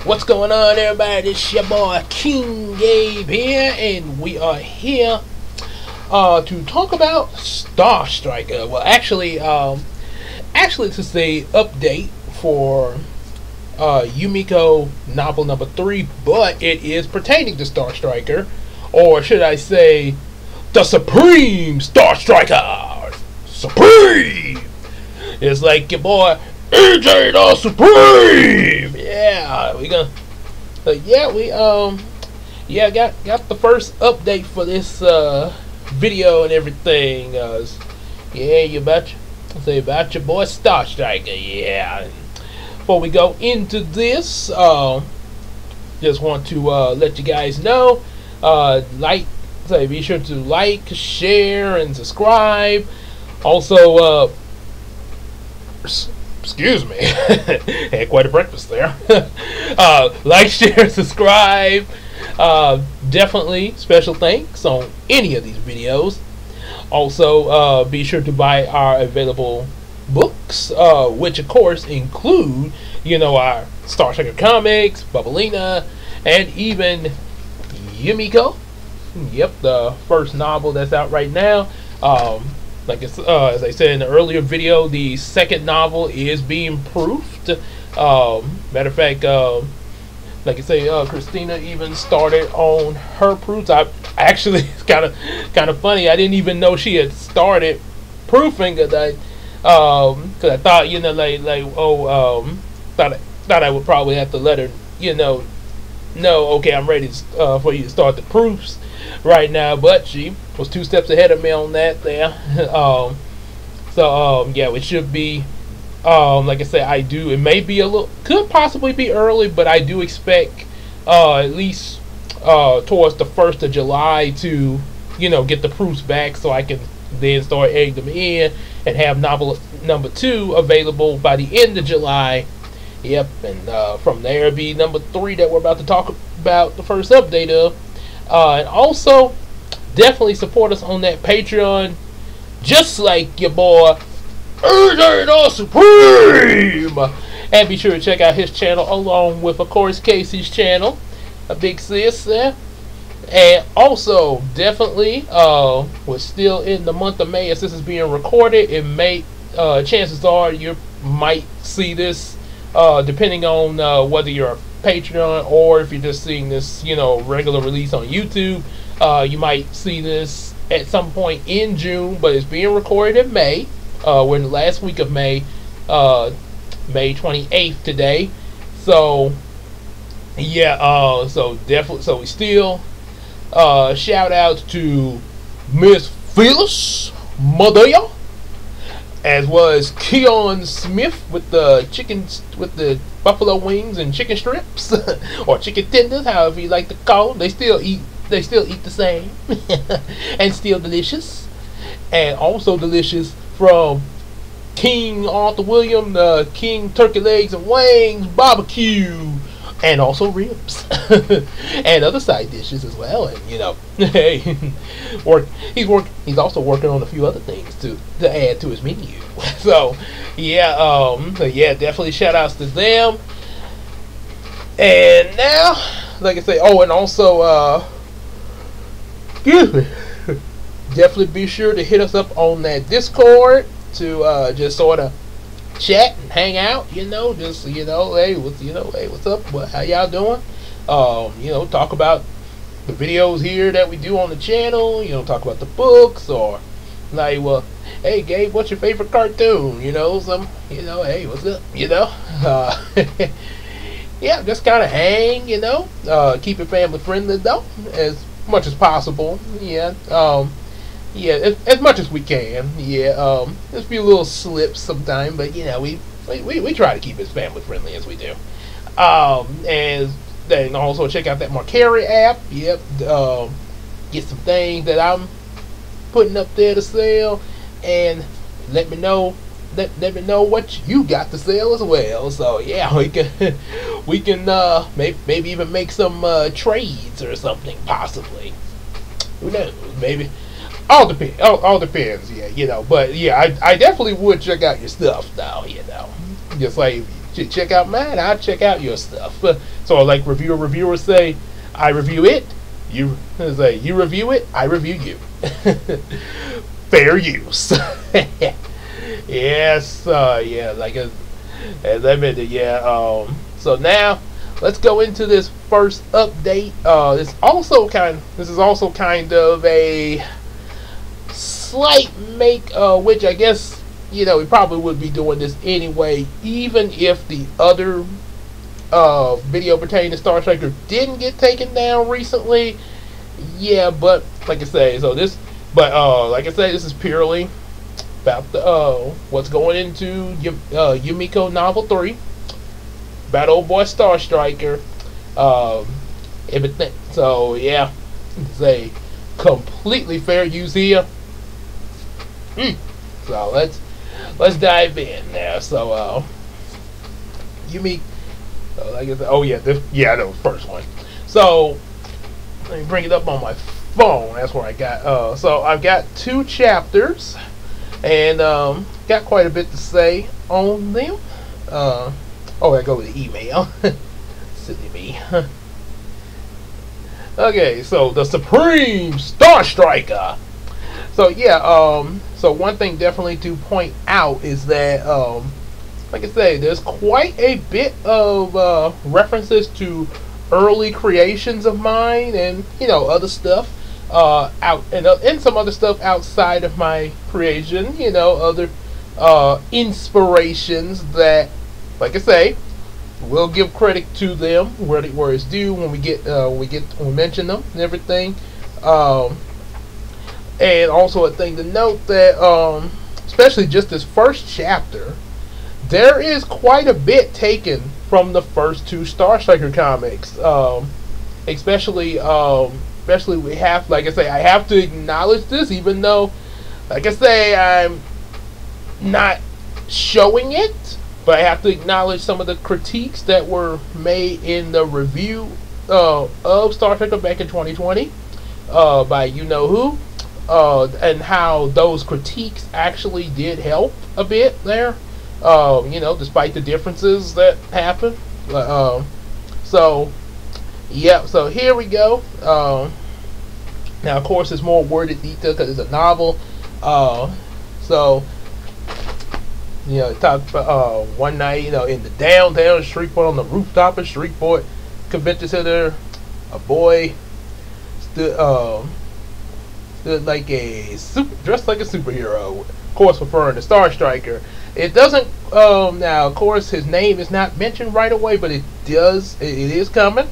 What's going on, everybody? It's your boy King Gabe here, and we are here to talk about Star Striker. Well, actually, this is a update for Yumeko novel number 3, but it is pertaining to Star Striker, or should I say, the Supreme Star Striker. Supreme. It's like your boy EJ the Supreme. Yeah, we gonna. Got the first update for this video and everything. Yeah, you betcha. Say about your boy Star Striker. Yeah. Before we go into this, just want to let you guys know, be sure to like, share, and subscribe. Also, excuse me, had quite a breakfast there. Like, share, subscribe. Definitely special thanks on any of these videos. Also, be sure to buy our available books, which of course include, our Star Striker comics, Bubblina, and even Yumeko. Yep, the first novel that's out right now. As I said in the earlier video, the second novel is being proofed. Matter of fact, Christina even started on her proofs. Actually, it's kind of funny. I didn't even know she had started proofing because I thought, thought I would probably have to let her, know, okay, I'm ready for you to start the proofs right now, but she was 2 steps ahead of me on that there. It should be, like I said, it may be could possibly be early, but I do expect at least towards the 1st of July to, get the proofs back so I can then start adding them in and have novel number 2 available by the end of July. Yep, and from there be number 3 that we're about to talk about the first update of. And also, definitely support us on that Patreon, just like your boy EJ the Supreme. And be sure to check out his channel along with, of course, Casey's channel, a big sis there. And also, definitely, we're still in the month of May as this is being recorded. It may, chances are you might see this, depending on whether you're a Patreon or if you're just seeing this, regular release on YouTube. You might see this at some point in June, but it's being recorded in May. We're in the last week of May, May 28th today. So yeah, so we still shout out to Miss Phyllis Madea, as well as Keon Smith with the buffalo wings and chicken strips or chicken tenders, however you like to call them. They still eat the same and still delicious. And also delicious from King Arthur William, the King Turkey Legs and Wings Barbecue, and also ribs and other side dishes as well. And hey, he's also working on a few other things to add to his menu. So definitely shout outs to them. And now, like I say, and also excuse me, definitely be sure to hit us up on that Discord to just sort of chat and hang out, hey, what's up, how y'all doing, talk about the videos here that we do on the channel, talk about the books, or like, well, hey Gabe, what's your favorite cartoon, hey, what's up, yeah, just kind of hang, keep it family friendly though, as much as possible, as much as we can. There's a few little slips sometimes, but we try to keep it as family friendly as we do. And then also check out that Mercari app. Yep, get some things that I'm putting up there to sell, and let me know what you got to sell as well. So yeah, we can maybe even make some trades or something, possibly. Who knows? Maybe. All depends. Yeah, but yeah, I definitely would check out your stuff now. Just like you check out mine, I'll check out your stuff. So like reviewers say, I review it, you say you review it, I review you. Fair use. Yes, yeah, like as I mentioned, yeah. So now let's go into this first update. This is also kind of a slight make, which I guess we probably would be doing this anyway, even if the other video pertaining to Star Striker didn't get taken down recently. Yeah, but like I say, like I say, this is purely about the what's going into Yumeko Novel 3, about old boy Star Striker, everything. So yeah, it's a completely fair use here. So let's dive in now. So Yumeko, like I said, oh yeah, that was the first one. So let me bring it up on my phone. That's where I got. So I've got 2 chapters, and got quite a bit to say on them. I go with the email. Silly me. Okay, so the Supreme Star Striker. So yeah, so one thing definitely to point out is that, like I say, there's quite a bit of references to early creations of mine, and other stuff and some other stuff outside of my creation. Other inspirations that, like I say, we'll give credit to them where it's due when we mention them and everything. And also a thing to note that, especially just this first chapter, there is quite a bit taken from the first 2 Star Striker comics. Especially we have, like I say, I have to acknowledge this, even though, like I say, I'm not showing it, but I have to acknowledge some of the critiques that were made in the review of Star Trek back in 2020 by you-know-who, and how those critiques actually did help a bit there, despite the differences that happened. So, yeah, so here we go. Now, of course, it's more worded detail because it's a novel. So, it talks about one night, in the downtown Shreveport, on the rooftop of Shreveport Convention Center, a boy stood like dressed like a superhero. Of course, referring to Star Striker. It doesn't. Now, of course, his name is not mentioned right away, but it does. It is coming.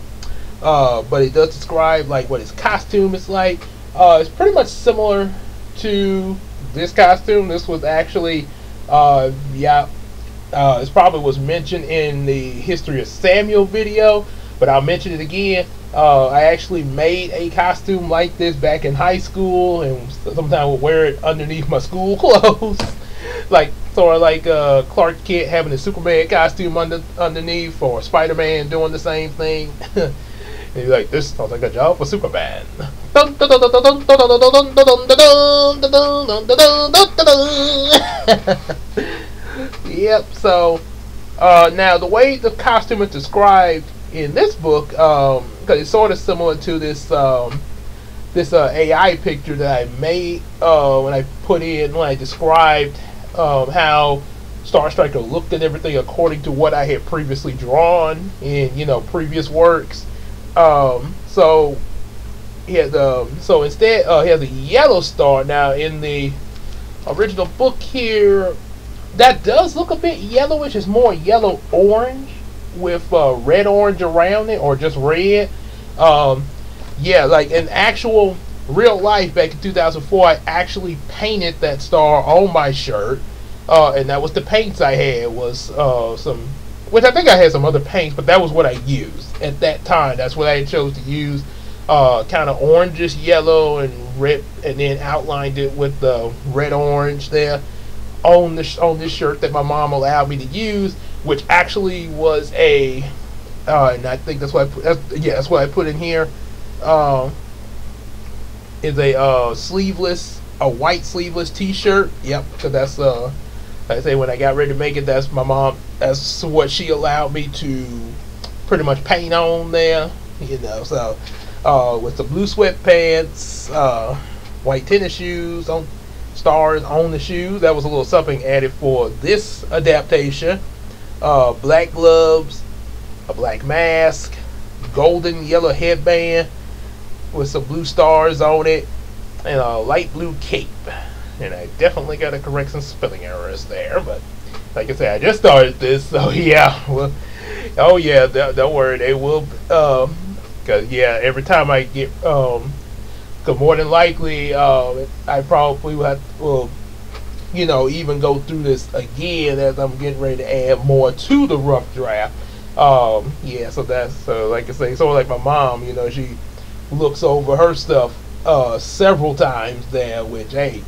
But it does describe like what his costume is like. It's pretty much similar to this costume. This was actually, this probably was mentioned in the History of Samuel video, but I'll mention it again. I actually made a costume like this back in high school, and sometimes would wear it underneath my school clothes, like sort of like Clark Kent having a Superman costume underneath, or Spider-Man doing the same thing. And he's like, this sounds like a job for Superman. Yep. So now the way the costume is described in this book, because it's sort of similar to this AI picture that I made when I described how Star Striker looked and everything according to what I had previously drawn in previous works. So he has instead he has a yellow star. Now in the original book here, that does look a bit yellowish. It's more yellow orange with red orange around it, or just red. Yeah, like in actual real life back in 2004, I actually painted that star on my shirt, and that was the paints I had, was which I think I had some other paints, but that was what I used at that time. That's what I chose to use, kind of orangish yellow and red, and then outlined it with the red orange there on this shirt that my mom allowed me to use, which actually was and I think that's what that's what I put in here. Is a white sleeveless T-shirt. Yep, because Like I say, when I got ready to make it, that's my mom. That's what she allowed me to pretty much paint on there. You know, so with the blue sweatpants, white tennis shoes on stars on the shoes. That was a little something added for this adaptation. Black gloves, a black mask, golden yellow headband with some blue stars on it, and a light blue cape. And I definitely got to correct some spelling errors there, but like I said, I just started this, so yeah. Well, oh yeah, don't worry, they will. Cause yeah, every time I get, cause more than likely, I probably will, you know, even go through this again as I'm getting ready to add more to the rough draft. Yeah, so that's like I say, sort of like my mom, you know, she looks over her stuff several times there, which hey,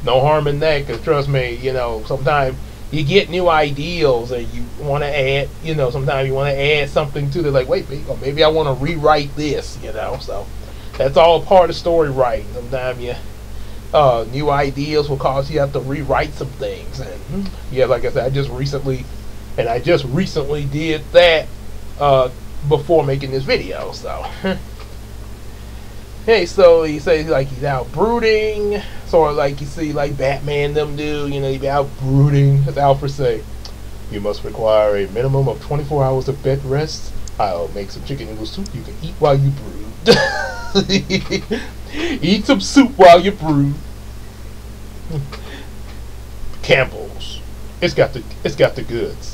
no harm in that, because trust me, you know, sometimes you get new ideals and you want to add, you know, sometimes you want to add something to it, like, wait, or maybe I want to rewrite this, you know, so that's all part of story writing. Sometimes you, new ideas will cause you have to rewrite some things, and yeah, like I said, I just recently did that before making this video, so. Hey, so he says like he's out brooding, sort of like you see like Batman them do, you know, he be out brooding. As Alfred say, you must require a minimum of 24 hours of bed rest. I'll make some chicken noodle soup you can eat while you brood. Eat some soup while you brood. Campbell's, it's got the goods.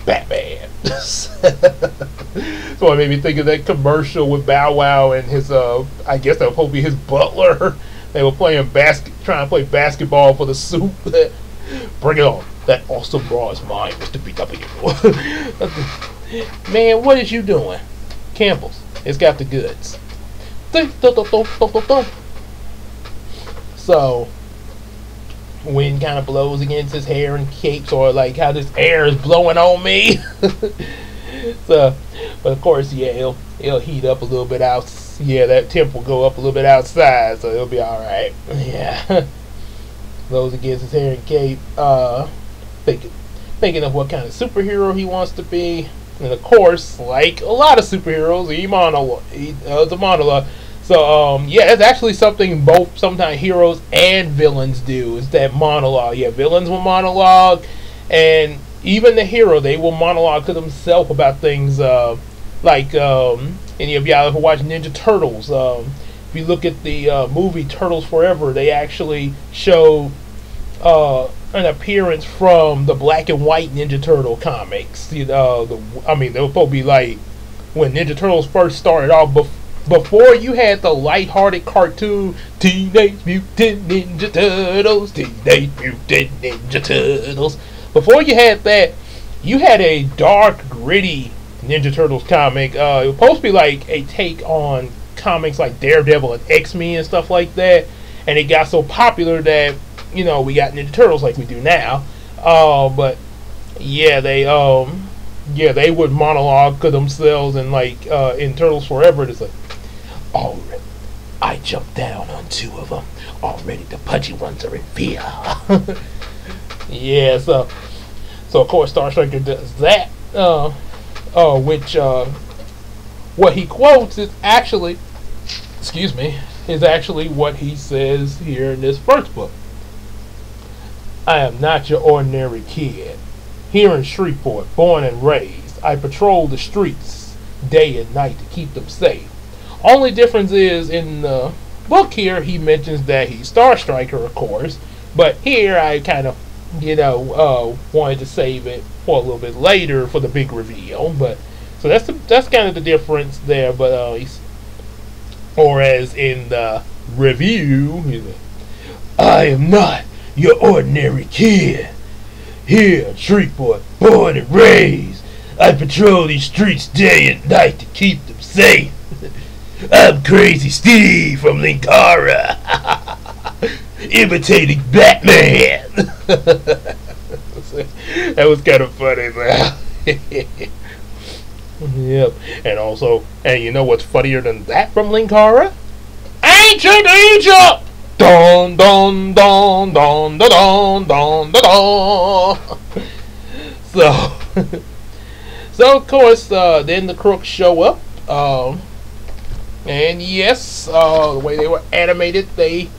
Batman. So it made me think of that commercial with Bow Wow and his I guess that was supposed to be his butler. They were trying to play basketball for the soup. Bring it on. That awesome bra is mine, Mr. BW. Man, what is you doing? Campbell's, it's got the goods. So wind kind of blows against his hair and capes, or like how this air is blowing on me. So, but of course, yeah, it'll heat up a little bit out. Yeah, that temp will go up a little bit outside, so it'll be all right. Yeah, blows against his hair and cape. Thinking of what kind of superhero he wants to be, and of course, like a lot of superheroes, he does a monologue. So yeah, it's actually something both sometimes heroes and villains do, is that monologue. Yeah, villains will monologue, and even the hero, they will monologue to themselves about things like any of y'all who watch Ninja Turtles. If you look at the movie Turtles Forever, they actually show an appearance from the black and white Ninja Turtle comics. You know, they were supposed to be like when Ninja Turtles first started off. Before you had the light-hearted cartoon Teenage Mutant Ninja Turtles, Teenage Mutant Ninja Turtles. Before you had that, you had a dark, gritty Ninja Turtles comic. It was supposed to be like a take on comics like Daredevil and X-Men and stuff like that. And it got so popular that, you know, we got Ninja Turtles like we do now. But yeah, they would monologue to themselves, and like in Turtles Forever, it's like, already, I jumped down on two of them. Already the pudgy ones are in fear. Yeah, so of course Star Striker does that. Which what he quotes is actually, what he says here in this first book. I am not your ordinary kid. Here in Shreveport, born and raised, I patrol the streets day and night to keep them safe. Only difference is in the book here, he mentions that he's Star Striker, of course, but here I kind of, wanted to save it for a little bit later for the big reveal. But so that's kind of the difference there. But or as in the review, he's like, I am not your ordinary kid. Here in Shreveport, born and raised, I patrol these streets day and night to keep them safe. I'm Crazy Steve from Linkara, imitating Batman. That was kind of funny, man. Yep. And you know what's funnier than that from Linkara? Ancient Egypt! Don don don don don don don don. So, so of course, then the crooks show up, and yes, the way they were animated, they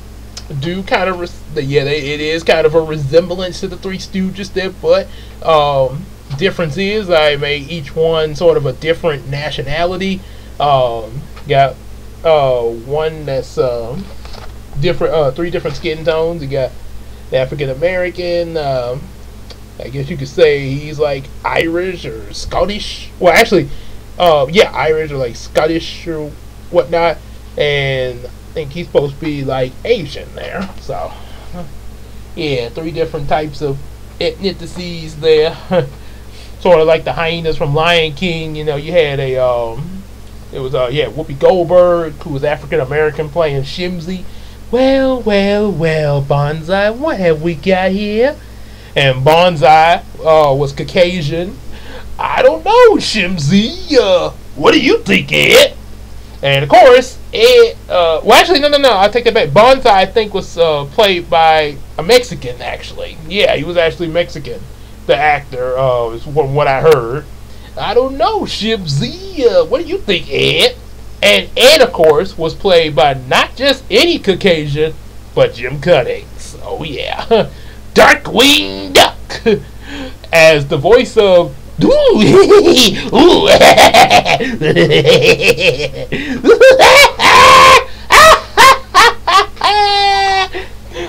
do kind of it is kind of a resemblance to the Three Stooges there, but difference is I made each one sort of a different nationality. Got one that's different, three different skin tones. You got the African American. I guess you could say he's like Irish or Scottish. Well, actually, yeah, Irish or like Scottish or whatnot, and I think he's supposed to be like Asian there. So, yeah, three different types of ethnicities there. Sort of like the hyenas from Lion King. You know, you had a it was yeah, Whoopi Goldberg, who was African American, playing Shimsy. Well, well, well, Bonsai, what have we got here? And Bonsai was Caucasian. I don't know, Shimsy. What do you think, Ed? And of course, Ed. Well, actually, no. I take that back. Bonsai, I think, was played by a Mexican. Actually, yeah, he was actually Mexican. The actor, is from what I heard. I don't know, Shimsy. What do you think, Ed? And Ed, of course, was played by not just any Caucasian, but Jim Cummings. Oh yeah, Darkwing Duck, as the voice of.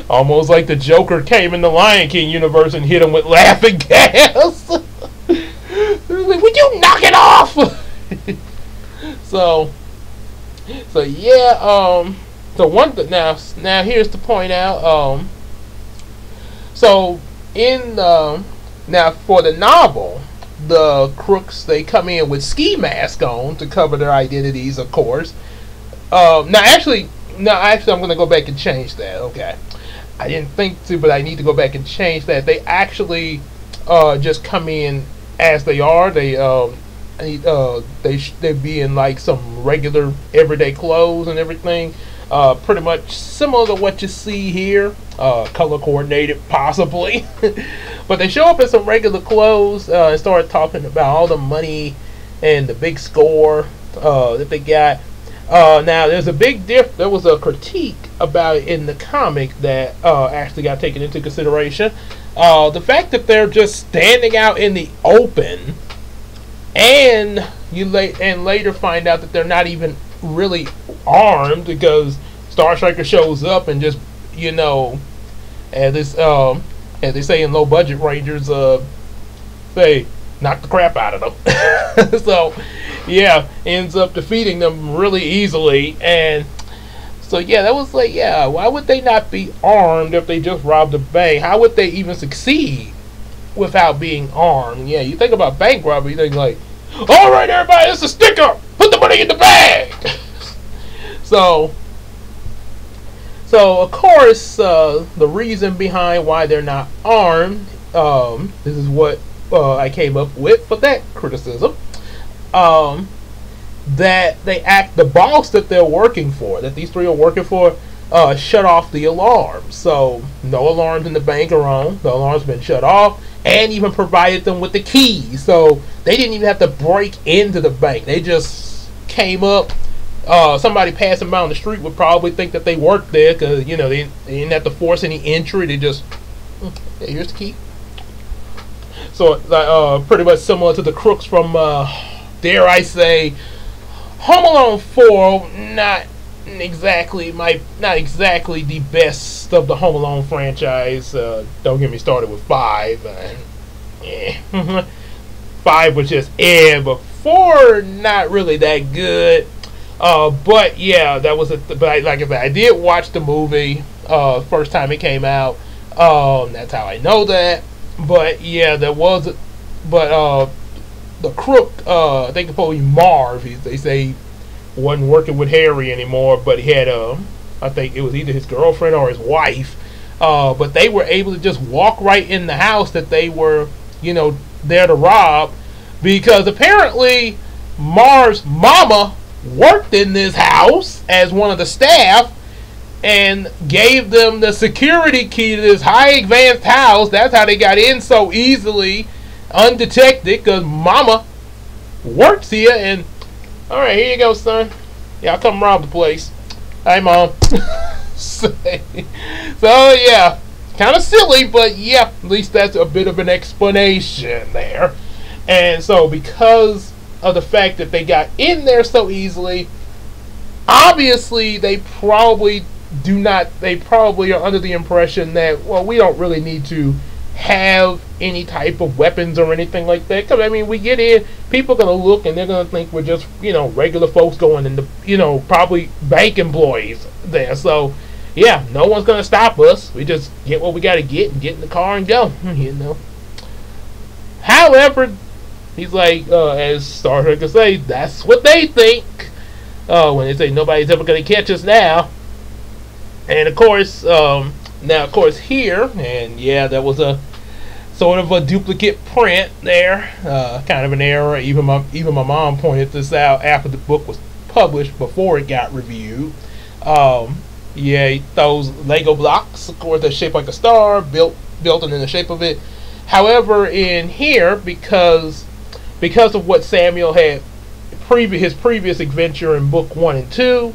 Almost like the Joker came in the Lion King universe and hit him with laughing gas. Would you knock it off? So yeah. So one now here's to point out. So in now for the novel, the crooks, they come in with ski masks on to cover their identities, of course. Now actually, I'm going to go back and change that. Okay, I didn't think to, but I need to go back and change that. They actually just come in as they are. They be in like some regular everyday clothes and everything. Pretty much similar to what you see here, color coordinated possibly. But they show up in some regular clothes and start talking about all the money and the big score that they got. Now there's a big there was a critique about it in the comic that actually got taken into consideration. The fact that they're just standing out in the open, and later find out that they're not even really armed, because Star Striker shows up and just, you know, as they say in low budget Rangers, they knock the crap out of them. So yeah, ends up defeating them really easily. And so yeah, that was like, yeah, why would they not be armed if they just robbed a bank? How would they even succeed without being armed? Yeah, you think about bank robbery, you think like, all right, everybody, it's a sticker. Put the money in the bag. So of course, the reason behind why they're not armed, this is what I came up with for that criticism. That the boss that they're working for, that these three are working for, shut off the alarms. So no alarms in the bank are on. The alarm's been shut off, and even provided them with the keys. So they didn't even have to break into the bank. They just came up. Somebody passing by on the street would probably think that they worked there, because, you know, they didn't have to force any entry. They just, yeah, here's the key. So pretty much similar to the crooks from, dare I say, Home Alone 4. Not exactly the best of the Home Alone franchise. Don't get me started with 5. 5 was just but 4 not really that good. But yeah, that was but like I said, I did watch the movie first time it came out. That's how I know that. But yeah, there was, but the crook, I think it's probably Marv. They say he wasn't working with Harry anymore, but he had I think it was either his girlfriend or his wife. But they were able to just walk right in the house that they were, you know, there to rob, because apparently Marv's mama worked in this house as one of the staff, and gave them the security key to this high advanced house. That's how they got in so easily, undetected, because Mama works here. And all right, here you go, son. Yeah, I'll come rob the place. Hi, Mom. So yeah, kind of silly, but yeah, at least that's a bit of an explanation there. And so because of the fact that they got in there so easily, obviously they probably are under the impression that, well, we don't really need to have any type of weapons or anything like that. Because, I mean, we get in, people are going to look and they're going to think we're just, regular folks going into, probably bank employees there. So, yeah, no one's going to stop us. We just get what we got to get and get in the car and go, However, he's like, as Star Trek could say, that's what they think. When they say nobody's ever going to catch us now. And of course, here, and yeah, that was a sort of a duplicate print there, kind of an error. Even my mom pointed this out after the book was published, before it got reviewed. Yeah, those Lego blocks, of course, they're shaped like a star, built in the shape of it. However, in here, because of what Samuel had his previous adventure in book 1 and 2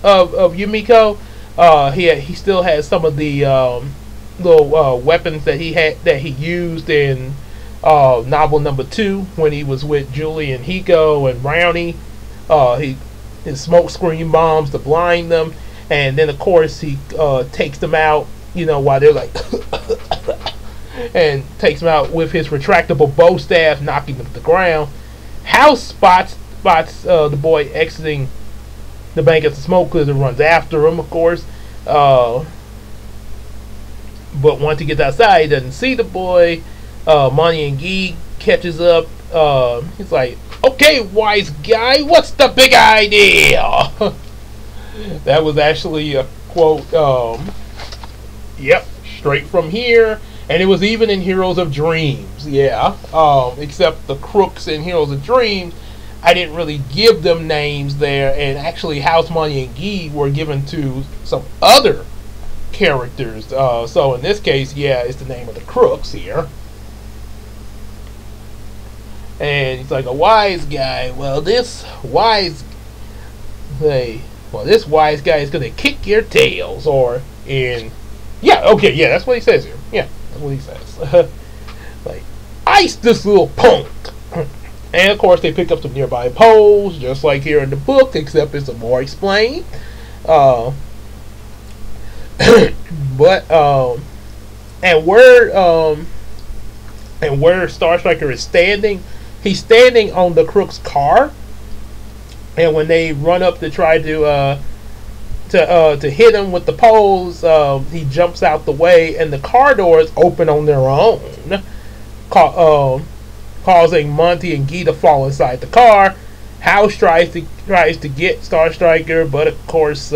of Yumeko, he still has some of the little weapons that he used in novel number 2 when he was with Julie and Hiko and Brownie. His smoke screen bombs to blind them, and then of course he takes them out, while they're like and takes them out with his retractable bow staff, knocking them to the ground. House spots the boy exiting the bank as the smoke clears and runs after him, of course. But once he gets outside, he doesn't see the boy. Money and Guy catches up. He's like, "Okay, wise guy, what's the big idea?" That was actually a quote. Yep, straight from here. And it was even in Heroes of Dreams, yeah. Except the crooks in Heroes of Dreams, I didn't really give them names there, and actually House Money and Guy were given to some other characters. So in this case, yeah, it's the name of the crooks here. And he's like, a wise guy. Well, this wise guy is gonna kick your tails, or that's what he says here. Yeah, that's what he says. Like, ice this little punk. And of course, they pick up some nearby poles, just like here in the book, except it's more explained. And where Star Striker is standing, he's standing on the crook's car. And when they run up to try to hit him with the poles, he jumps out the way, and the car doors open on their own, causing Monty and Guy to fall inside the car. House tries to get Star Striker, but of course,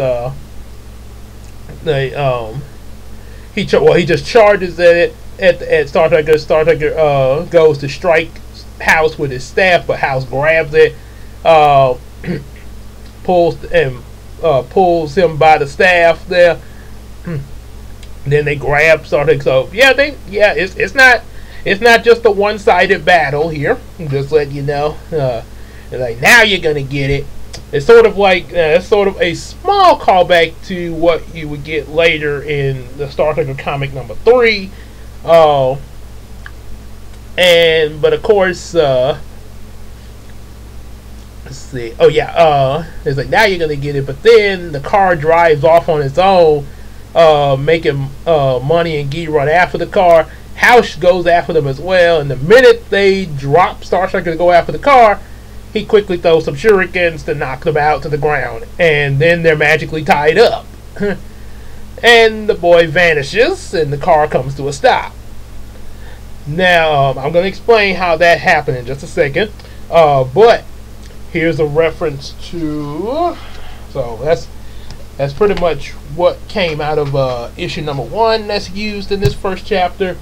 he just charges at Star Striker. Star Striker goes to strike House with his staff, but House grabs it, pulls him by the staff there. Then they grab Star Striker. So it's not just a one-sided battle here. Just let you know. Like, now you're gonna get it. It's sort of like it's sort of a small callback to what you would get later in the Star Trek comic number 3. But of course, let's see. Oh yeah, it's like, now you're gonna get it. But then the car drives off on its own, making Money and Guy run after the car. House goes after them as well, and the minute they drop Star Striker to go after the car, he quickly throws some shurikens to knock them out to the ground, and then they're magically tied up. And the boy vanishes, and the car comes to a stop. Now, I'm going to explain how that happened in just a second, but here's a reference to... So that's pretty much what came out of issue number 1 that's used in this first chapter.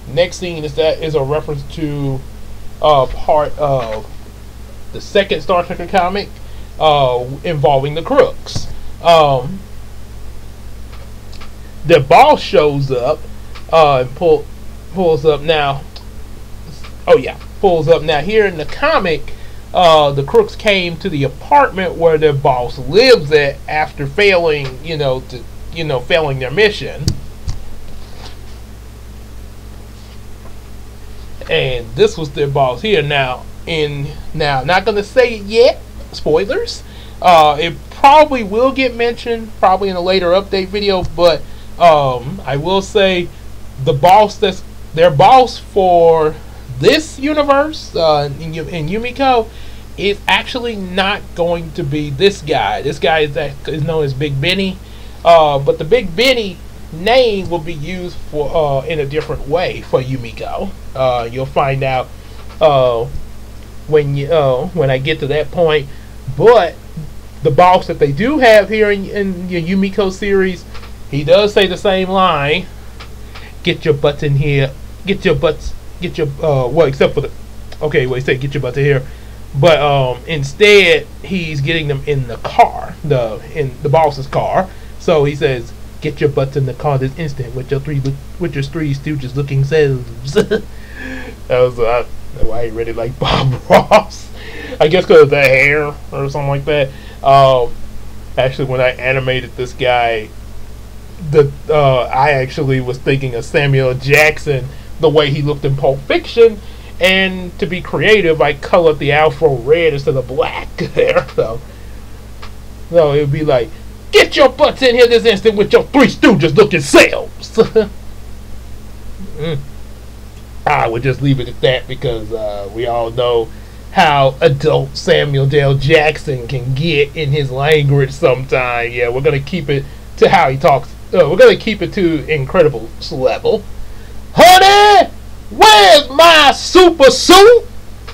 Next thing is a reference to part of the second Star Trek comic involving the crooks. their boss shows up and pulls up now. Oh yeah, pulls up now. Here in the comic, the crooks came to the apartment where their boss lives at after failing, failing their mission. And this was their boss here. Now, not gonna say it yet. Spoilers. It probably will get mentioned, probably in a later update video. But I will say, the boss that's their boss for this universe in Yumeko is actually not going to be this guy. This guy is known as Big Benny, but the Big Benny name will be used for in a different way for Yumeko. You'll find out when I get to that point. But the boss that they do have here in the Yumeko series, he does say the same line: "Get your butts in here. Get your butts. Get your well, except for the okay. Well, he said get your butts in here." But instead, he's getting them in the car, in the boss's car. So he says, "Get your butts in the car this instant with your three stooges looking selves." That was why he really like Bob Ross. I guess because of the hair or something like that. Actually, when I animated this guy, I actually was thinking of Samuel Jackson, the way he looked in Pulp Fiction. And to be creative, I colored the afro red instead of black there. So it would be like, "Get your butts in here this instant with your three stooges looking selves." I would just leave it at that because we all know how adult Samuel L. Jackson can get in his language sometimes. Yeah, we're going to keep it to how he talks. We're going to keep it to Incredibles level. "Honey, where's my super suit?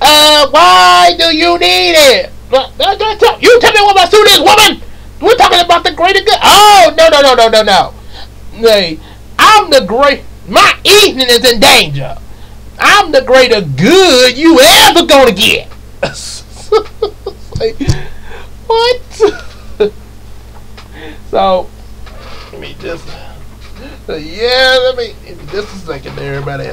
Why do you need it? You tell me what my suit is, woman! We're talking about the greater good." "Oh, no. Hey, I'm the great... My evening is in danger. I'm the greater good you ever gonna get." Like, what? So, let me just... let me... Just a second there, everybody.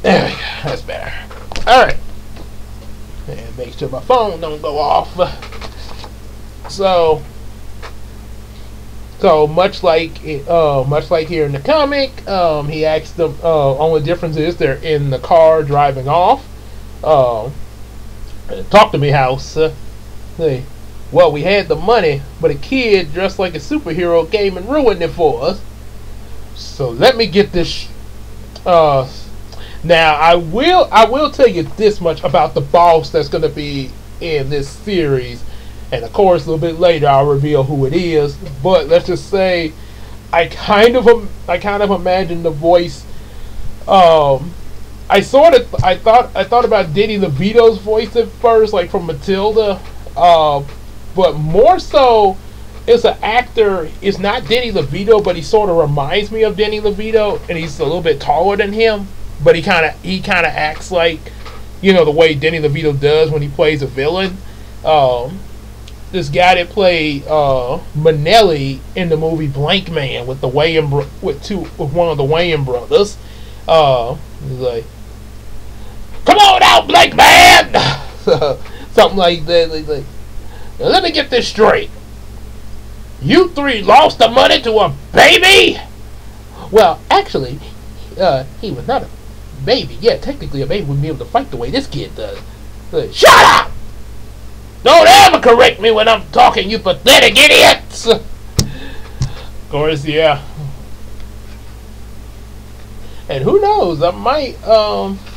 There we go. That's better. Alright. And make sure my phone don't go off. So much like here in the comic, he asked them. Only difference is they're in the car driving off. "Talk to me, house." Hey, "Well, we had the money, but a kid dressed like a superhero came and ruined it for us. So let me get this." Now I will tell you this much about the boss that's going to be in this series. And of course, a little bit later, I'll reveal who it is. But let's just say, I kind of imagine the voice. I thought about Danny DeVito's voice at first, like from Matilda. But more so, it's an actor. It's not Danny DeVito, but he sort of reminds me of Danny DeVito, and he's a little bit taller than him. But he kind of acts like, the way Danny DeVito does when he plays a villain. This guy that played Manelli in the movie Blank Man with one of the Wayans brothers. He's like, "Come on out, Blank Man!" Something like that. Like, "Now let me get this straight. You three lost the money to a baby?" "Well, actually, he was not a baby. Yeah, technically a baby wouldn't be able to fight the way this kid does." Like, "Shut up! Don't ever correct me when I'm talking, you pathetic idiots!" Of course, yeah. And who knows? I might,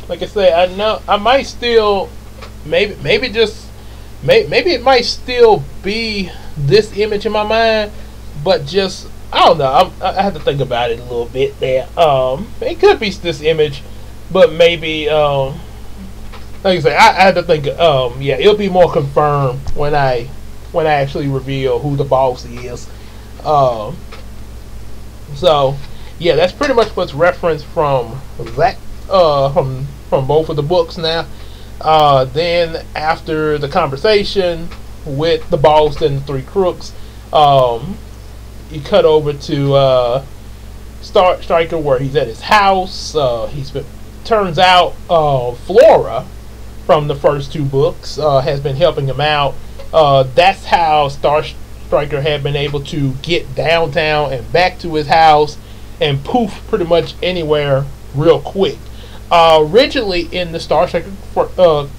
like I say, I might still, maybe it might still be this image in my mind, but just, I don't know. I have to think about it a little bit there. It could be this image, but maybe, like I say, I had to think. Yeah, it'll be more confirmed when I actually reveal who the boss is. So yeah, that's pretty much what's referenced from that from both of the books now. Then after the conversation, with the boss and the three crooks. You cut over to Star Striker where he's at his house. Turns out Flora from the first two books has been helping him out. That's how Star Striker had been able to get downtown and back to his house and poof pretty much anywhere real quick. Originally in the Star Striker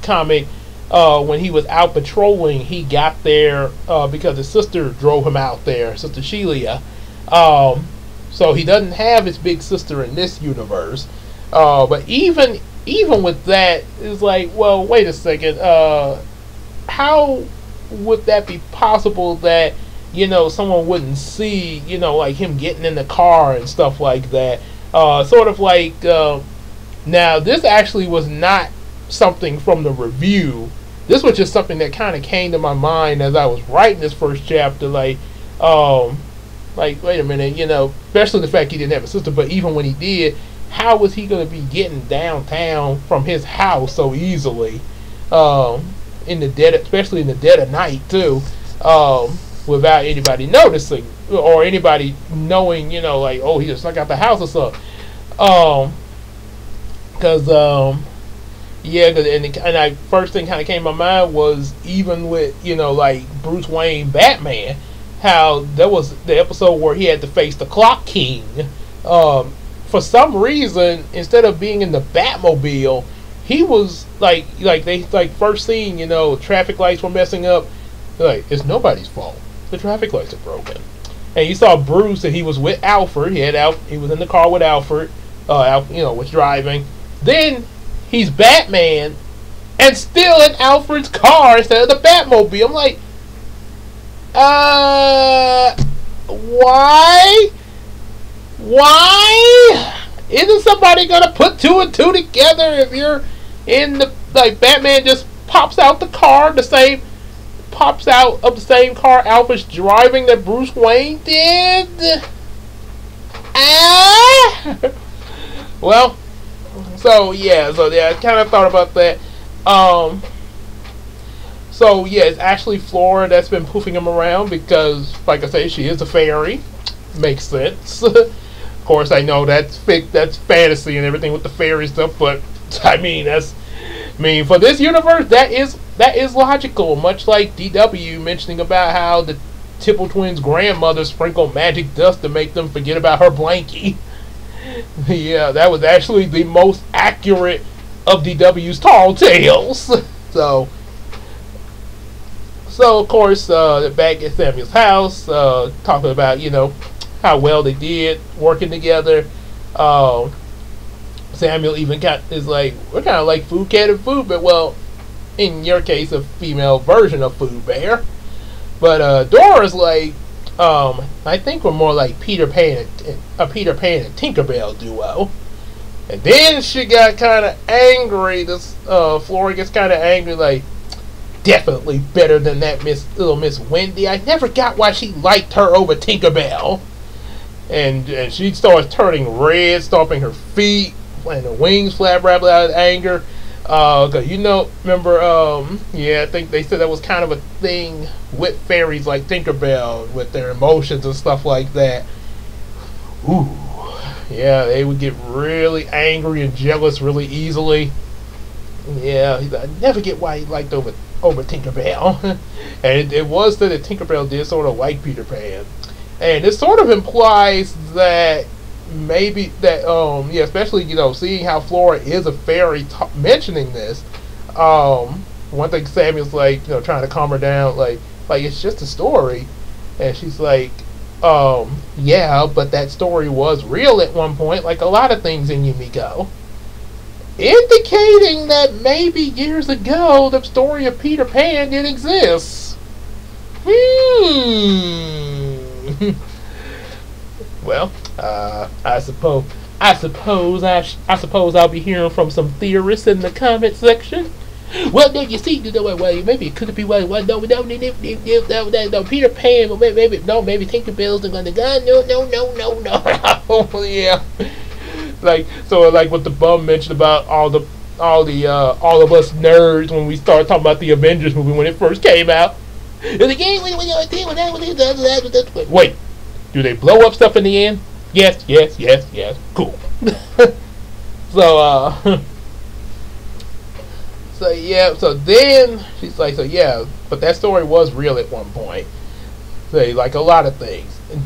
comic, when he was out patrolling, he got there because his sister drove him out there, Sister Shelia. So he doesn't have his big sister in this universe. But even with that, it's like, well, wait a second. How would that be possible that, someone wouldn't see, like him getting in the car and stuff like that? Sort of like, now this actually was not something from the review. This was just something that kind of came to my mind as I was writing this first chapter. Like, wait a minute, especially the fact he didn't have a sister, but even when he did, how was he going to be getting downtown from his house so easily, especially in the dead of night too, without anybody noticing or anybody knowing, like, oh, he just snuck out the house or something. And first thing kind of came to my mind was even with, like Bruce Wayne Batman, how there was the episode where he had to face the Clock King. For some reason, instead of being in the Batmobile, he was first scene, traffic lights were messing up. Like, it's nobody's fault. The traffic lights are broken. And you saw Bruce, and he was with Alfred. He was in the car with Alfred. Was driving. Then he's Batman, and still in Alfred's car instead of the Batmobile. I'm like, why? Why isn't somebody gonna put two and two together? If you're in the Batman just pops out of the same car Alfred's driving that Bruce Wayne did. Well, I kind of thought about that. It's actually Flora that's been poofing him around because, like I say, she is a fairy. Makes sense. Of course, I know that's fantasy and everything with the fairy stuff, but for this universe, that is logical. Much like DW mentioning about how the Tipple twins' grandmother sprinkled magic dust to make them forget about her blankie. Yeah, that was actually the most accurate of DW's tall tales. So of course, back at Samuel's house, talking about, how well they did working together. Samuel even is like, we're kind of like Food Cat and Food Bear. Well, in your case, a female version of Food Bear. But Dora's like, I think we're more like Peter Pan and Tinkerbell duo. And then she got kind of angry. Flora gets kind of angry, like, definitely better than that little Miss Wendy. I never got why she liked her over Tinkerbell. And she starts turning red, stomping her feet, and her wings flap rapidly out of anger. Cause remember, I think they said that was kind of a thing with fairies like Tinkerbell, with their emotions and stuff like that. Ooh, yeah, they would get really angry and jealous really easily. Yeah, I never get why he liked over Tinkerbell. And it was that Tinkerbell did sort of like Peter Pan, and it sort of implies that maybe that especially seeing how Flora is a fairy, mentioning this, one thing Samuel's like trying to calm her down, like it's just a story, and she's like, yeah, but that story was real at one point, like a lot of things in Yumeko, indicating that maybe years ago the story of Peter Pan did exist. Well, I suppose I'll be hearing from some theorists in the comment section. Well, no, you see, maybe it could be no, Peter Pan, but maybe Tinkerbell's gonna go. No. Yeah, like what the bum mentioned about all of us nerds when we started talking about the Avengers movie when it first came out. They're like, hey, wait, do they blow up stuff in the end? Yes, yes, yes, yes. Cool. So, so yeah, so then she's like, so yeah, but that story was real at one point. So, like a lot of things. And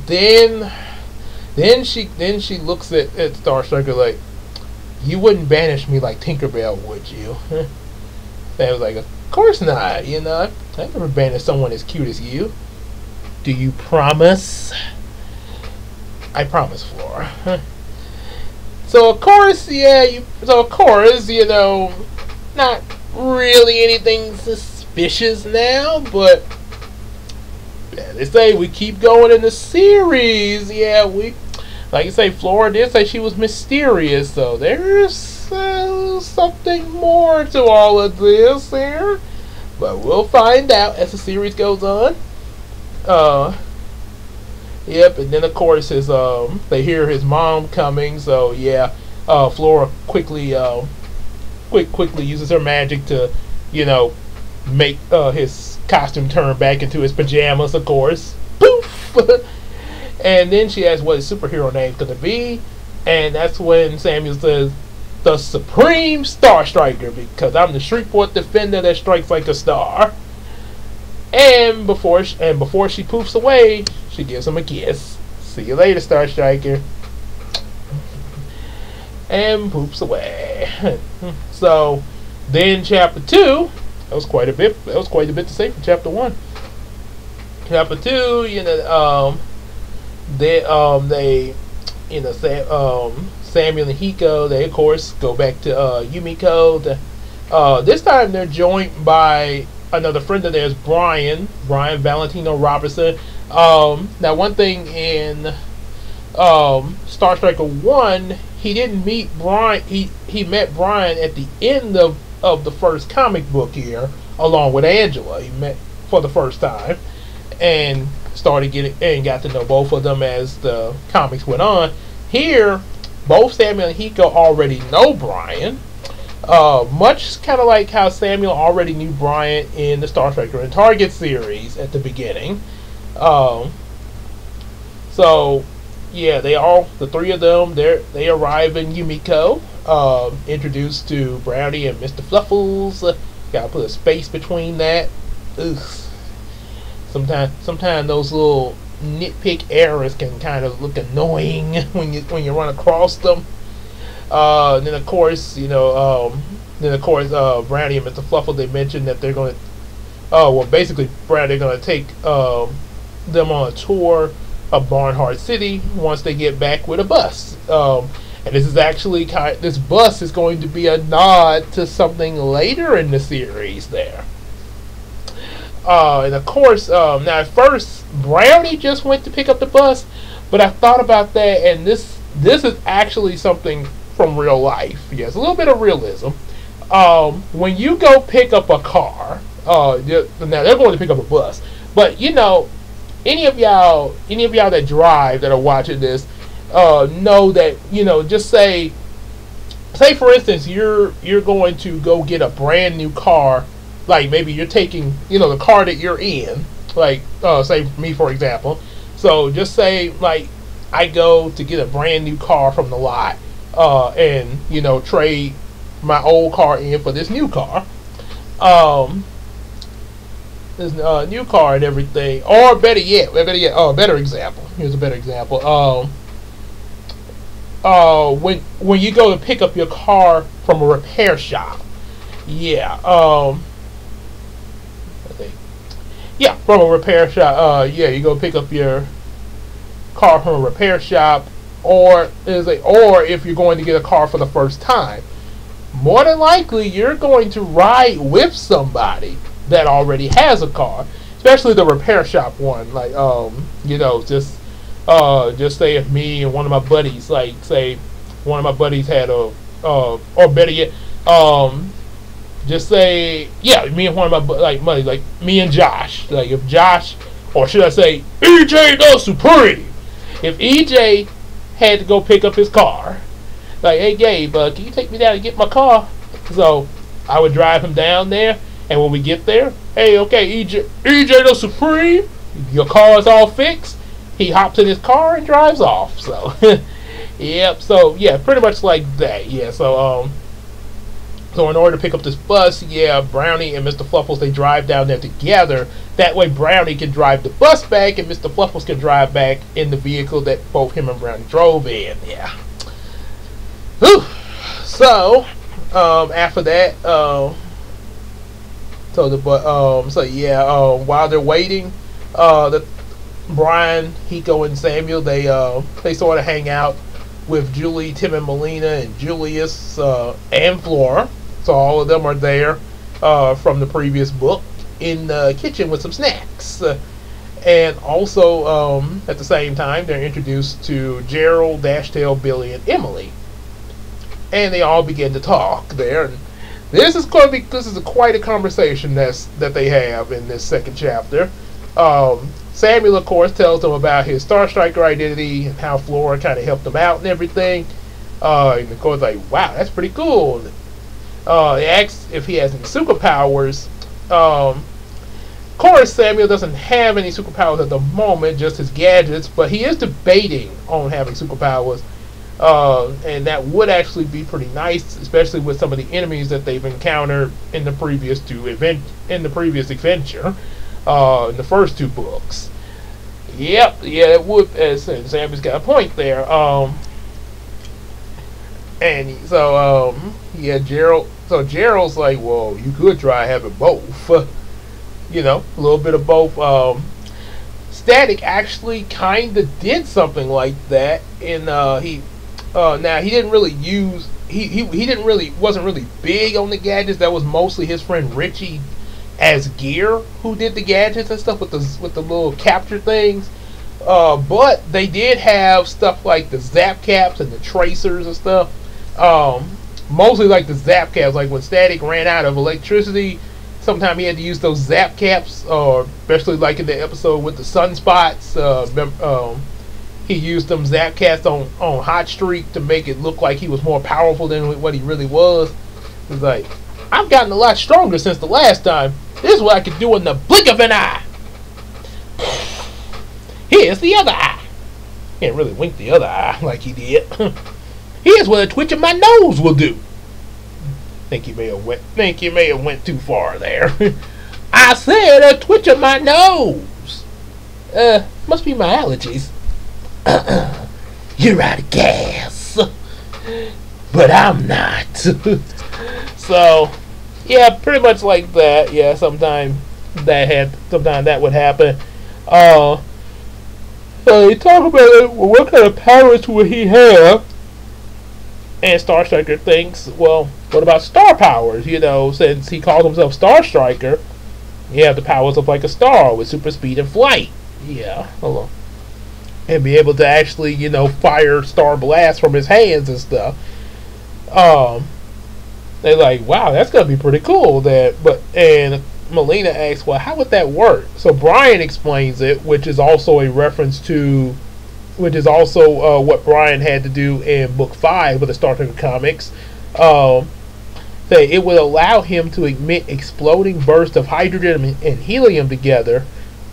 then she looks at Star Striker like, you wouldn't banish me like Tinkerbell, would you? And I was like, of course not. You know, I never banished someone as cute as you. Do you promise? I promise, Flora. So of course, yeah. So of course, you know, not really anything suspicious now, but yeah, they say we keep going in the series. Yeah, we, like you say, Flora did say she was mysterious, so there's something more to all of this here. But we'll find out as the series goes on. Yep, and then of course they hear his mom coming, so yeah, Flora quickly uses her magic to, you know, make his costume turn back into his pajamas, of course. Poof! And then she asks what his superhero name's gonna be, and that's when Samuel says, the Supreme Star Striker, because I'm the Shreveport Defender that strikes like a star. And before she poofs away, she gives him a kiss. See you later, Star Striker. And poofs away. So then chapter 2, that was quite a bit to say for chapter 1. Chapter 2, you know, they you know, Samuel and Hiko, they of course go back to Yumeko. This time they're joined by another friend of theirs, Brian Valentino Robertson. Now, one thing in Star Striker 1, he didn't meet Brian. He met Brian at the end of the first comic book here, along with Angela. He met for the first time and got to know both of them as the comics went on. Here, both Samuel and Hiko already know Brian. Much kind of like how Samuel already knew Brian in the Star Striker and Target series at the beginning. So yeah, the three of them, they arrive in Yumeko, introduced to Brownie and Mr. Fluffles. Gotta put a space between that. Ugh. Sometimes those little nitpick errors can kind of look annoying when you run across them. Then of course, you know, Brownie and Mr. Fluffle, they mentioned that they're going to, basically, they're going to take them on a tour of Barnhart City once they get back with a bus. And this is actually this bus is going to be a nod to something later in the series there. And of course, now at first, Brownie just went to pick up the bus, but I thought about that, and this is actually something from real life. Yes, a little bit of realism. When you go pick up a car, now they're going to pick up a bus, but you know, any of y'all that drive that are watching this, know that, you know, just say for instance, you're going to go get a brand new car. Like maybe you're taking, you know, the car that you're in, like say me for example. So just say like I go to get a brand new car from the lot, and you know, trade my old car in for this new car, this new car and everything. Or better yet, better example. Here's a better example. When you go to pick up your car from a repair shop, from a repair shop. You go pick up your car from a repair shop, or if you're going to get a car for the first time, more than likely you're going to ride with somebody that already has a car, especially the repair shop one. Like you know, just say if me and one of my buddies, like say one of my buddies had or better yet, just say, me and one of my buddies, like me and Josh. Like if Josh, or should I say EJ the Supreme, if EJ had to go pick up his car, like, hey Gabe, can you take me down and get my car? So I would drive him down there, And when we get there, hey, okay, EJ the Supreme, your car is all fixed. He hops in his car and drives off. So, yep. So yeah, pretty much like that. Yeah. So in order to pick up this bus, yeah, Brownie and Mr. Fluffles, they drive down there together. That way Brownie can drive the bus back and Mr. Fluffles can drive back in the vehicle that both him and Brownie drove in. Yeah. Whew. So, after that, while they're waiting, Brian, Hiko, and Samuel, they sort of hang out with Julie, Tim, and Melina, and Julius, and Flora. So all of them are there from the previous book in the kitchen with some snacks. And also, at the same time, they're introduced to Gerald, Dashtail, Billy, and Emily. And they all begin to talk there. And this is quite a conversation that they have in this second chapter. Samuel, of course, tells them about his Star Striker identity and how Flora kind of helped him out and everything. And of course, like, wow, that's pretty cool. He asks if he has any superpowers. Of course, Samuel doesn't have any superpowers at the moment, just his gadgets, but he is debating on having superpowers. And that would actually be pretty nice, especially with some of the enemies that they've encountered in the previous adventure, in the first two books. Yep, yeah, it would. As Samuel's got a point there. Gerald. So Gerald's like, well, you could try having both. A little bit of both. Static actually kind of did something like that, and now he didn't really use. Wasn't really big on the gadgets. That was mostly his friend Richie as Gear who did the gadgets and stuff with the little capture things. But they did have stuff like the zap caps and the tracers and stuff. Mostly like the zap caps, like when Static ran out of electricity, sometimes he had to use those zap caps, especially like in the episode with the sunspots. He used them zap caps on Hot Streak to make it look like he was more powerful than what he really was. He's like, I've gotten a lot stronger since the last time. This is what I could do in the blink of an eye. Here's the other eye. Can't really wink the other eye like he did. Here's what a twitch of my nose will do. Think you may have went too far there. I said a twitch of my nose. Must be my allergies. You're out of gas. But I'm not. So, yeah, pretty much like that. Yeah, sometimes that would happen. So you talk about what kind of powers would he have? And Star Striker thinks, well, what about star powers? Since he calls himself Star Striker, you have the powers of like a star with super speed and flight. Yeah, hold on. And be able to actually, fire star blasts from his hands and stuff. They're like, wow, that's gonna be pretty cool. And Melina asks, well, how would that work? So Brian explains it, which is also a reference to, what Brian had to do in book 5 of the Star Trek comics. That it would allow him to emit exploding bursts of hydrogen and helium together,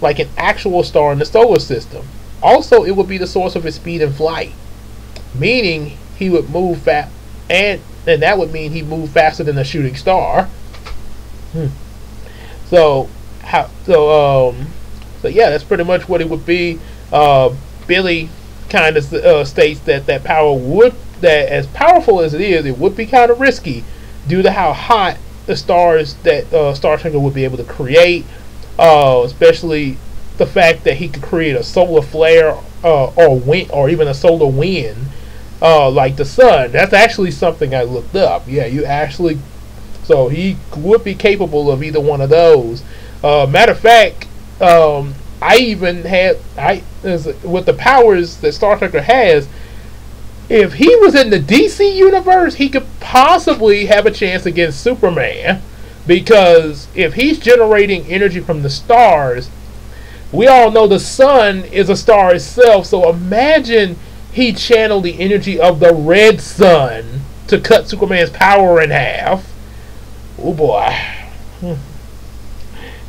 like an actual star in the solar system. Also, it would be the source of his speed and flight, meaning he would move fast, and that would mean he moved faster than a shooting star. So yeah, that's pretty much what it would be. Billy kind of states that as powerful as it is, it would be kind of risky due to how hot the stars that Star Trek would be able to create, especially the fact that he could create a solar flare or wind, or even a solar wind, like the sun. That's actually something I looked up. Yeah, so he would be capable of either one of those. Matter of fact, with the powers that Star Trek has, if he was in the DC universe, he could possibly have a chance against Superman, because if he's generating energy from the stars, we all know the sun is a star itself, so imagine he channeled the energy of the red sun to cut Superman's power in half. Oh boy.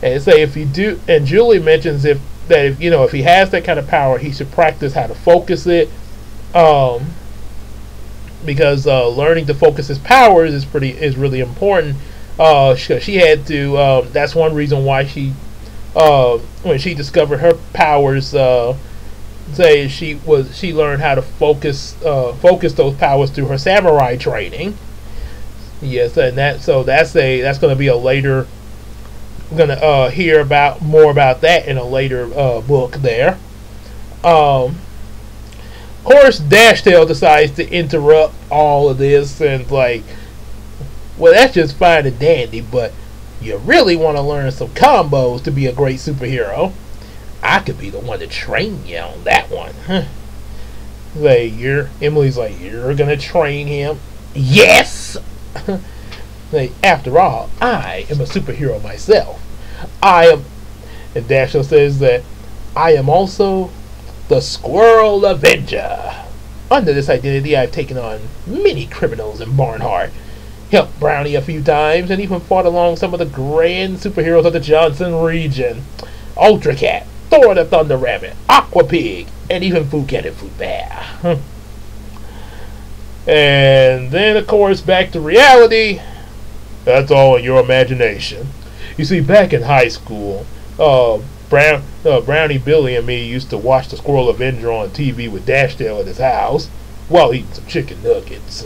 And say if you do, and Julie mentions if he has that kind of power, he should practice how to focus it, um, because learning to focus his powers is really important. She had to. That's one reason why when she discovered her powers, she learned how to focus those powers through her samurai training. Yes, and that's going to be a later. We're going to hear about more about that in a later book there. Of course, Dashtail decides to interrupt all of this and like, well, that's just fine and dandy, but you really want to learn some combos to be a great superhero. I could be the one to train you on that one. Emily's like, you're gonna train him? Yes. After all, I am a superhero myself. And Dashiell says that I am also the Squirrel Avenger. Under this identity, I've taken on many criminals in Barnhart, helped Brownie a few times, and even fought along some of the grand superheroes of the Johnson region. Ultra Cat, Thor the Thunder Rabbit, Aqua Pig, and even Food Cat and Food Bear. And then, of course, back to reality. That's all in your imagination. You see, back in high school, Brownie, Billy, and me used to watch the Squirrel Avenger on TV with Dashtail at his house while eating some chicken nuggets.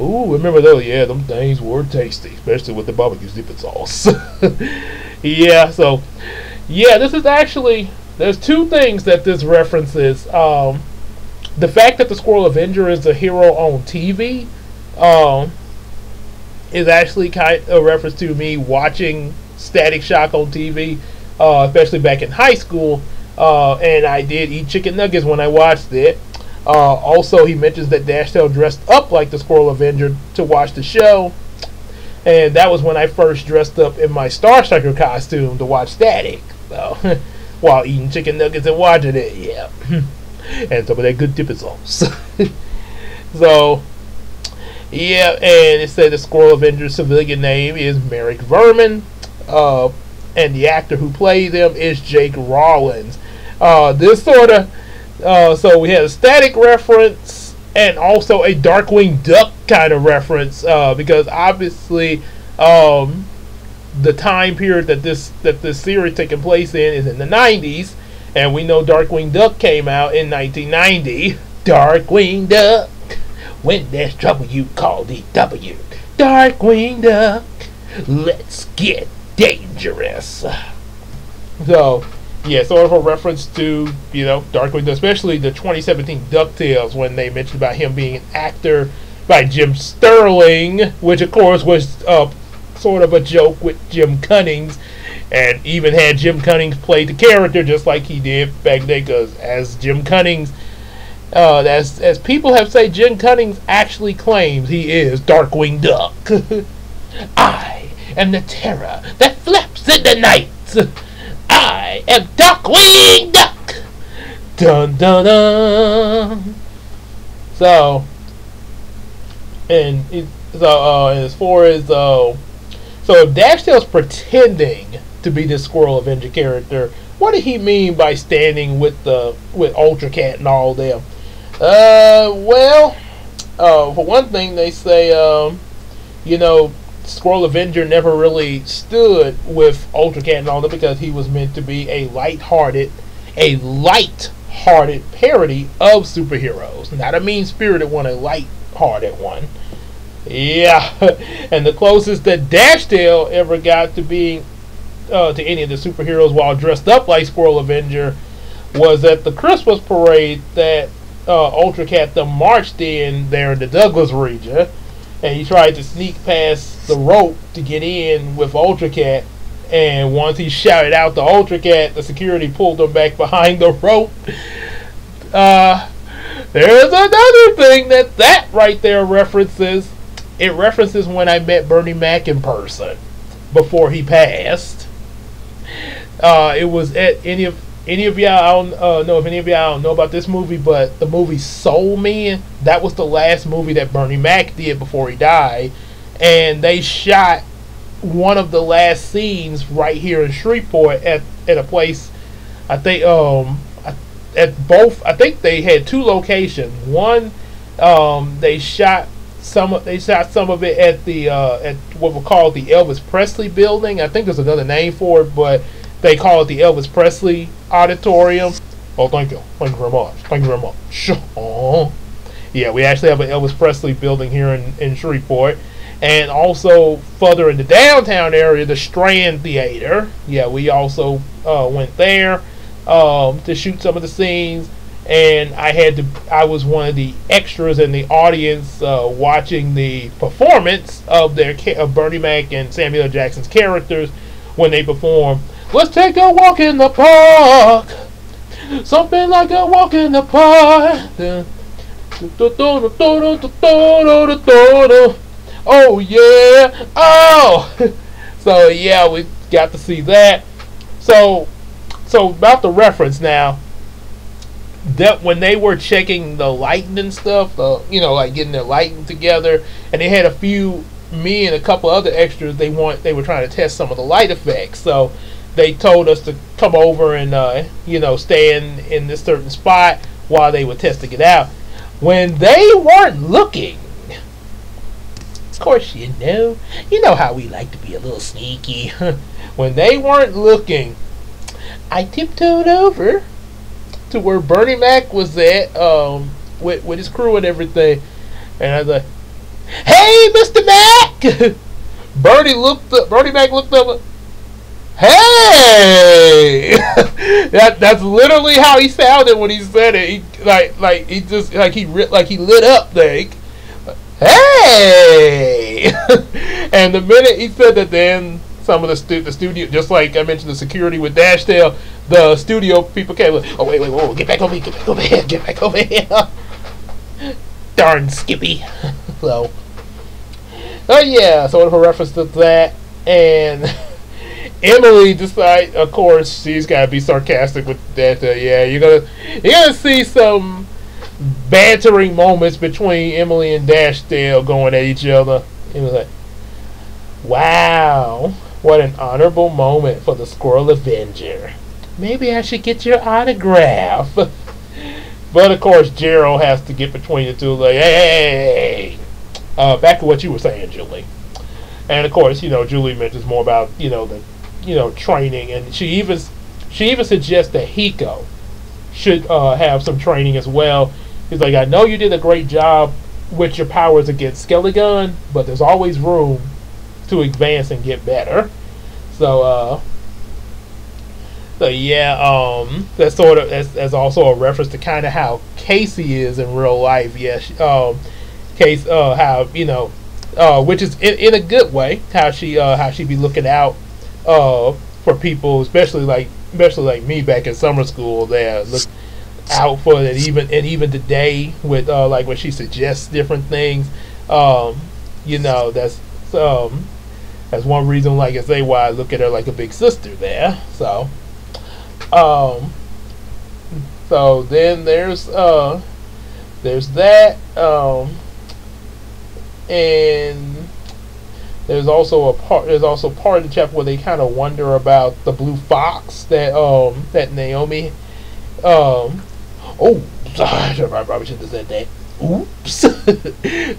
Ooh, remember those? Yeah, them things were tasty, especially with the barbecue dipping sauce. Yeah, so, yeah, this is actually, there's two things that this references. The fact that the Squirrel Avenger is a hero on TV is actually kind of a reference to me watching Static Shock on TV, especially back in high school, and I did eat chicken nuggets when I watched it. Also, he mentions that Dashtail dressed up like the Squirrel Avenger to watch the show, and that was when I first dressed up in my Star Striker costume to watch Static. So, while eating chicken nuggets and watching it, yeah. And some of that good dipping sauce. So, yeah, and it said the Squirrel Avenger's civilian name is Merrick Vermin, and the actor who plays him is Jake Rawlins. This sort of, so we had a Static reference and also a Darkwing Duck kind of reference, because obviously, the time period that this series taking place in is in the 90s. And we know Darkwing Duck came out in 1990. Darkwing Duck, when there's trouble you call DW. Darkwing Duck, let's get dangerous. So, yeah, sort of a reference to, Darkwing Duck, especially the 2017 DuckTales when they mentioned about him being an actor by Jim Sterling, which of course was sort of a joke with Jim Cummings. And even had Jim Cummings play the character just like he did back then, because as Jim Cummings, as people have said, Jim Cummings actually claims he is Darkwing Duck. I am the terror that flaps in the night. I am Darkwing Duck. Dun dun dun. So, and as far as so if Dashtail's pretending to be this Squirrel Avenger character, what did he mean by standing with Ultra Cat and all them? For one thing, they say Squirrel Avenger never really stood with Ultra Cat and all them because he was meant to be a light-hearted parody of superheroes, not a mean-spirited one, a light-hearted one. Yeah, and the closest that Dashtail ever got to being to any of the superheroes while dressed up like Squirrel Avenger was at the Christmas parade that Ultra Cat marched in there in the Douglas region, and he tried to sneak past the rope to get in with Ultra Cat, and once he shouted out to Ultra Cat, the security pulled him back behind the rope. There's another thing that right there references. It references when I met Bernie Mac in person before he passed. It was at any of y'all. I don't know if any of y'all know about this movie, but the movie Soul Man, that was the last movie that Bernie Mac did before he died, and they shot one of the last scenes right here in Shreveport at a place. I think at both. I think they had two locations. One, they shot some of it at the at what we call the Elvis Presley building. I think there's another name for it, but they call it the Elvis Presley Auditorium. Oh, thank you very much. Thank you very much. Oh. Yeah, we actually have an Elvis Presley building here in Shreveport. And also further in the downtown area, the Strand Theater. Yeah, we also went there to shoot some of the scenes. And I was one of the extras in the audience watching the performance of Bernie Mac and Samuel L. Jackson's characters when they perform "Let's Take a Walk in the Park." Something like a walk in the park. Oh yeah. Oh. So yeah, we got to see that. So about the reference now. That when they were checking the lighting and stuff, like getting their lighting together, and they had me and a couple other extras. They were trying to test some of the light effects. So they told us to come over and stand in this certain spot while they were testing it out. When they weren't looking, of course, you know how we like to be a little sneaky. When they weren't looking, I tiptoed over to where Bernie Mac was at, with his crew and everything, and I was like, "Hey, Mr. Mac!" Bernie Mac looked up. Hey, that's literally how he sounded when he said it. He lit up there. Hey, and the minute he said that, then some of the studio, just like I mentioned, the security with Dashdale, the studio people came like, "Oh wait, whoa, get back over here, get back over here." Darn Skippy. So, yeah, sort of a reference to that, and Emily decided, of course, she's got to be sarcastic with that. Yeah, you're gonna see some bantering moments between Emily and Dashdale going at each other. It was like, wow, what an honorable moment for the Squirrel Avenger. Maybe I should get your autograph. But of course, Gerald has to get between the two. Like, hey, back to what you were saying, Julie. And of course, Julie mentions more about the training, and she even suggests that Hiko should have some training as well. He's like, I know you did a great job with your powers against Skelegon, but there's always room to advance and get better. So yeah, that's sort of as also a reference to kind of how Casey is in real life. Yeah, Case how which is in a good way, how she be looking out for people, especially like me back in summer school. There, look out for it, even today with like when she suggests different things. That's one reason, like I say, why I look at her like a big sister there. So then there's that, and there's also part of the chapter where they kind of wonder about the blue fox that Naomi. Oh, sorry, I probably shouldn't have said that. Oops.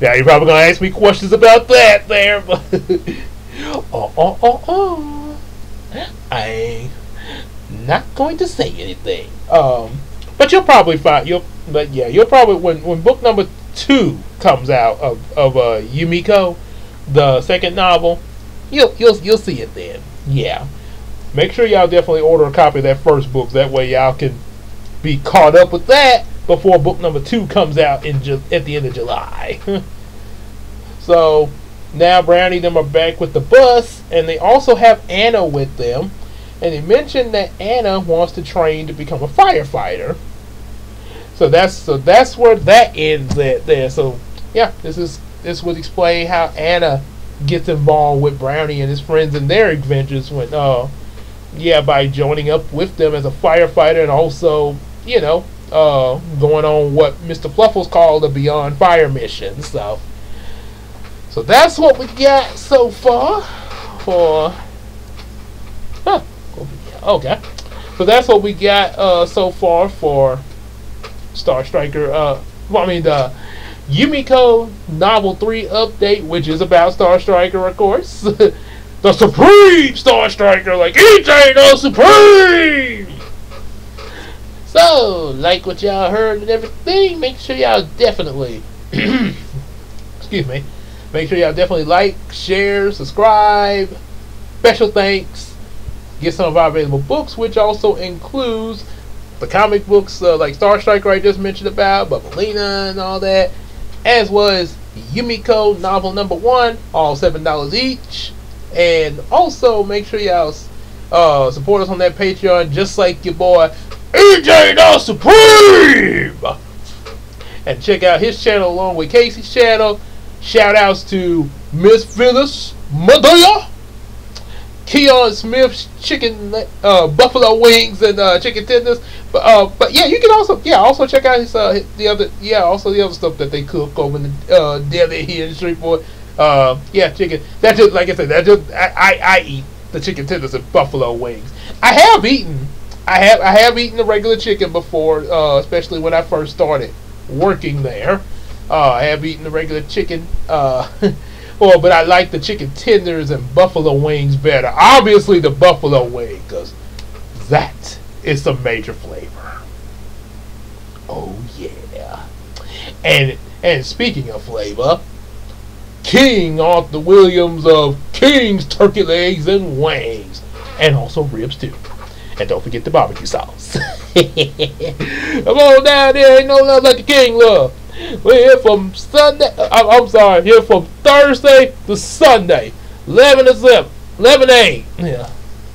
Now you're probably gonna ask me questions about that there, but I'm not going to say anything. But you'll probably find you'll probably when book number 2 comes out of Yumeko, the second novel, you'll see it then. Yeah, make sure y'all definitely order a copy of that first book. That way y'all can be caught up with that before book number 2 comes out at the end of July. So now Brownie and them are back with the bus, and they also have Anna with them. And they mentioned that Anna wants to train to become a firefighter. So that's where that ends at there. So yeah, this would explain how Anna gets involved with Brownie and his friends in their adventures when by joining up with them as a firefighter, and also going on what Mr. Fluffles called a Beyond Fire mission. So that's what we got so far. for. Huh. Okay. So that's what we got so far for Star Striker. The Yumeko Novel 3 update, which is about Star Striker, of course. The Supreme Star Striker, like EJ the Supreme! So, like what y'all heard and everything, make sure y'all definitely, excuse me, make sure y'all definitely like, share, subscribe. Special thanks. Get some of our available books, which also includes the comic books like Star Striker I just mentioned about, Bubblina and all that, as well as Yumeko Novel Number 1, all $7 each. And also make sure y'all support us on that Patreon, just like your boy EJ the Supreme. And check out his channel along with Casey's channel. Shout outs to Miss Phyllis Medea, Keon Smith's chicken buffalo wings and chicken tenders. But yeah, you can also check out his the other stuff that they cook over in the deli here in the street for. Chicken. That just, like I said, that just I eat the chicken tenders and buffalo wings. I have eaten the regular chicken before, especially when I first started working there. I have eaten the regular chicken, but I like the chicken tenders and buffalo wings better. Obviously, the buffalo wing, because that is some major flavor. Oh yeah, and speaking of flavor, King Arthur Williams of King's Turkey Legs and Wings, and also ribs too. And don't forget the barbecue sauce. Come on down there, ain't no love like the King love. We're here from here from Thursday to Sunday, 11 to 7, 11 to 8. Yeah,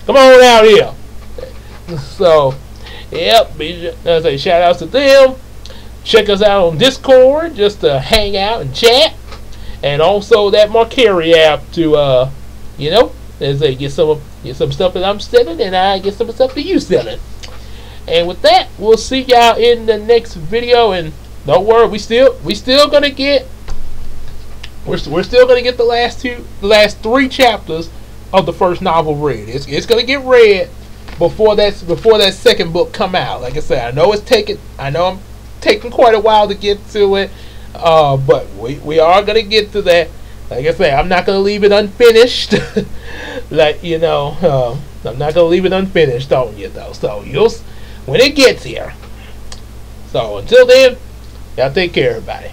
come on out here. So, yep, I say shout outs to them. Check us out on Discord just to hang out and chat. And also that Mercari app to, as they get some stuff that I'm selling, and I get some stuff that you selling. And with that, we'll see y'all in the next video. And don't worry, we're still gonna get the last 3 chapters of the first novel read. It's gonna get read before that second book come out. Like I said, I know I'm taking quite a while to get to it. But we are gonna get to that. Like I say, I'm not gonna leave it unfinished. I'm not gonna leave it unfinished on you though. So when it gets here. So until then, y'all take care, everybody.